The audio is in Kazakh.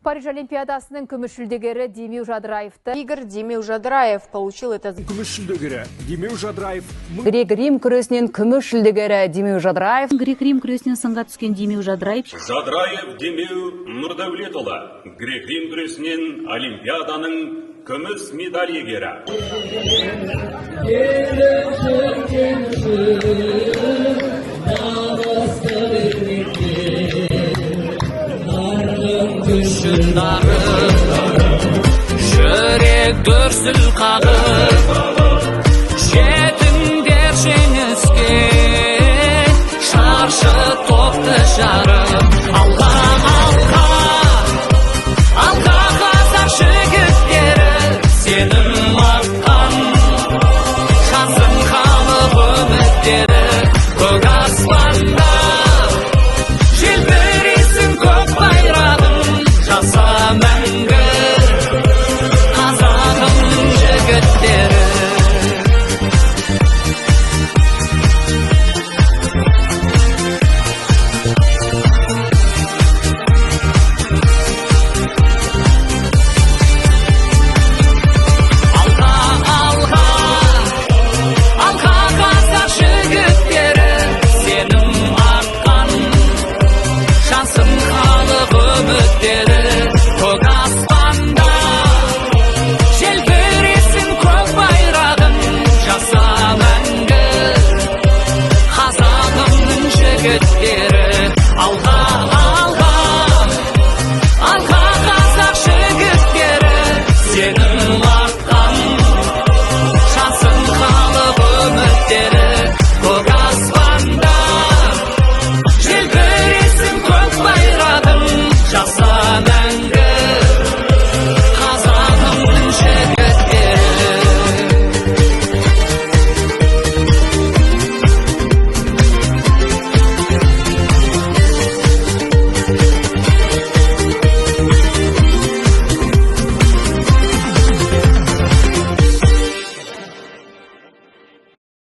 Париж Олимпиадасының күміс жүлдегері Демеу Жадыраевты. Игорь Демеу Жадыраев получил это. Күміс жүлдегері Демеу Жадыраев. Грек-Рим күресінен күміс жүлдегері Демеу Жадыраев. Грек-Рим күресінен сынға түскен Демеу Жадыраев. Жадыраев Демеу Нұрдәулетұлы. Грек-Рим күресінен Олимпиаданың күміс медаль иегері. Жүрек дүрсіл қағып, жетіңдер жеңіске, шаршы топты жарып, алға, алға, алға қазақ жігіттері, сенім артқан, жасын халық үміттері, көк аспанда, желбіресің көк байрағын, жаса мәңгі. Жаса мәңгі.